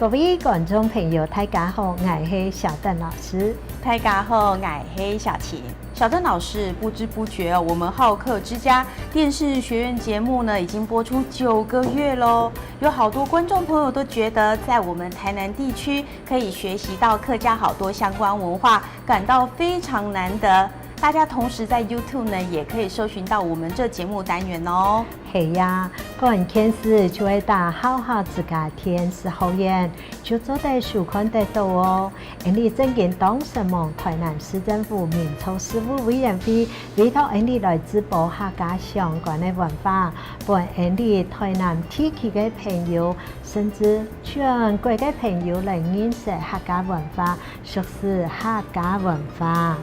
各位观众朋友，大家好，我是小邓老师。大家好，我是小晴。小邓老师，不知不觉我们好客之家电视学院节目呢，已经播出9个月喽。有好多观众朋友都觉得，在我们台南地区可以学习到客家好多相关文化，感到非常难得。大家同时在 YouTube 呢，也可以搜寻到我们这节目单元哦。是呀，个人天使就会打好好自家天使后援，就做得收看得到哦。你正经当什么？台南市政府民俗事务委员会委托你来直播客家相关的文化，帮你台南地区的朋友，甚至全国的朋友来认识客家文化，熟悉客家文化。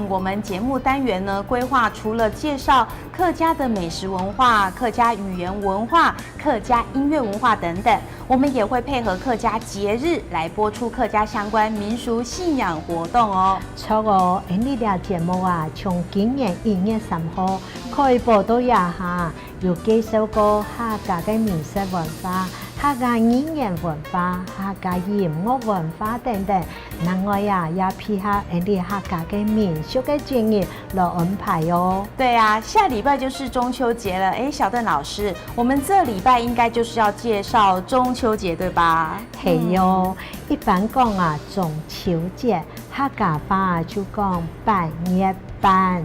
我们节目单元呢，规划除了介绍客家的美食文化、客家语言文化、客家音乐文化等等，我们也会配合客家节日来播出客家相关民俗信仰活动哦。错哦，你俩节目啊，从今年1月3號開播到下，有介紹過客家嘅民俗文化、客家語言文化、客家音樂文化等等。另外呀，也配合你客家嘅民俗嘅專業來安排哦。對啊，下禮拜就是中秋節了。小鄧老師，我們這禮拜應該就是要介紹中秋節，對吧？係喲，一般講啊，中秋節客家話就講8月半。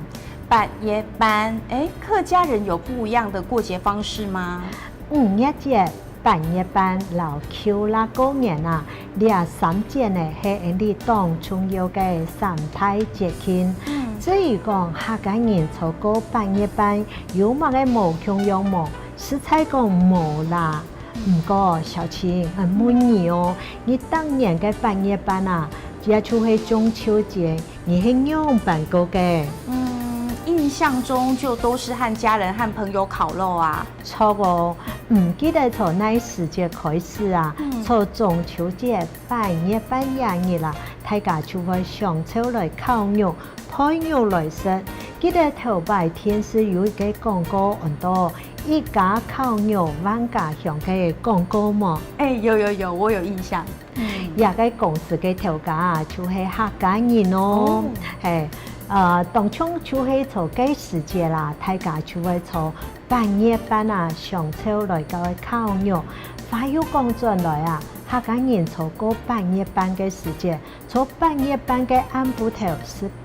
8月半，客家人有不一樣的過節方式嗎？5月節、8月半、老秋啦過年啊，呢3節呢係你當重要嘅3大節慶。至於講客家人錯過8月半，有乜嘅無窮樣貌，實在講冇啦。唔過小晴很滿意哦，你當年嘅8月半啊，也就係中秋節，你係樣辦過嘅。印象中就都是和家人和朋友烤肉啊。錯哦，唔記得從那時節開始啊，從中秋節8月半日啦，大家就會上秋來烤肉、配肉來食。記得頭擺天是有一個廣告很多，一家烤肉萬家香嘅廣告嘛。有，我有印象。也個公司嘅頭家啊，就係客家人哦，當中就係從幾時節啦，大家就會從8月半啊上秋來個烤肉，話要講轉來啊，客家人從過8月半嘅時節，從8月半嘅暗部頭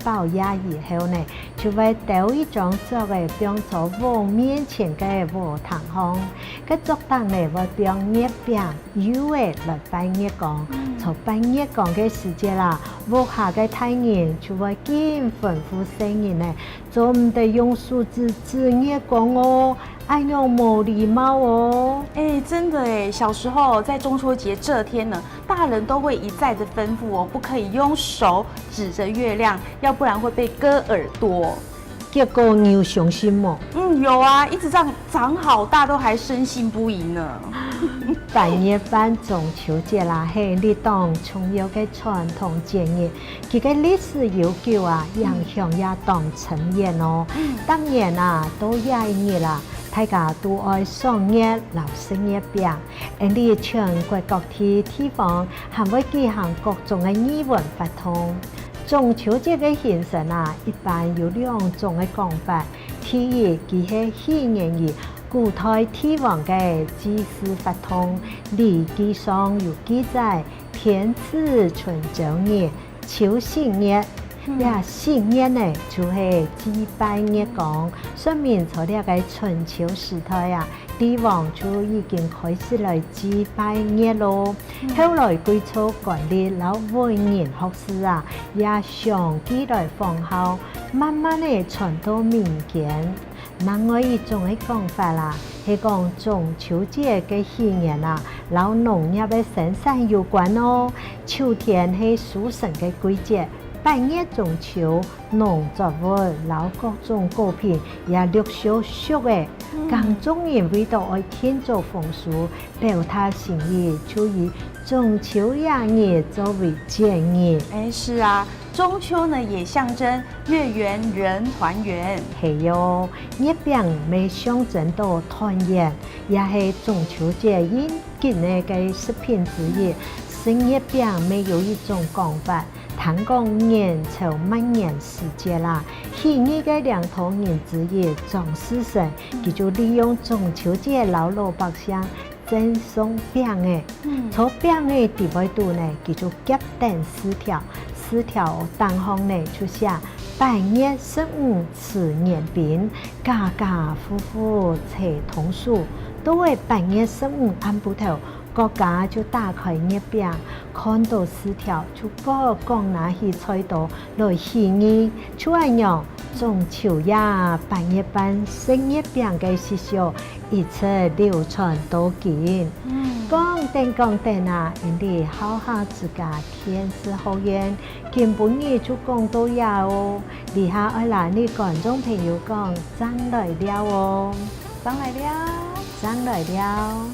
18日以後呢，就會到一種作為變做我面前嘅和堂巷，個作當呢會變月餅、油誒來拜月光，從拜月光嘅時節啦，我下嘅大人就會見吩咐聲音呢，做唔得用數字指月光哦。哎呦，冇禮貌哦！真的小時候在中秋節這天呢，大人都會一再的吩咐我，不可以用手指着月亮，要不然會被割耳朵。結果你有相信嗎？有啊，一直這樣長好大都還深信不疑呢。8月半中秋節啦，係你當重要嘅傳統節日，佢嘅歷史悠久啊，影響也當深遠哦。當然啊，都1日啦。大家都愛賞月、留食月餅，你全國各地地方還會舉行各種嘅語文活動。中秋節嘅形式啊，一般有2種嘅講法。第一，佢係紀念於古代帝王嘅祭祀活動，禮記上有記載：天子春秋日、秋夕日。新年呢，就係祭拜月光，說明從呢個春秋時代啊，帝王就已經開始來祭拜月咯。後來貴族管理老文人學士啊，也相繼來仿效，慢慢地傳到民間。另外一種嘅講法啦，係講中秋節嘅紀念啊，老農業嘅生產有關哦。秋天係屬神嘅季節。8月中秋，農作物、老各種果品也陸續熟誒，更眾人為到愛慶祝豐收，表達心意，就以中秋日作為節日。是啊，中秋呢也象徵月圓人團圓。係喲，月餅咪象徵到團圓，也係中秋節應景嘅食品之一。生月饼没有一种讲法，谈讲年朝万年时节啦。喜日嘅两头人之一张思成，佢就利用中秋节老百姓赠送饼嘅，做饼嘅地位度呢，佢就夾定4條單行呢就寫8月15吃年餅，家家戶戶齊同數，都係8月15按部頭。國家就打開月餅，看到4條就個拿去菜刀來喜日，就係樣中秋夜8月半生月餅嘅習俗，一直流傳到今。講定啊，人哋好下自家天賜好緣，根本嘢就講到呀哦。以下愛來你觀眾朋友講，真來了哦，上來了，真來了。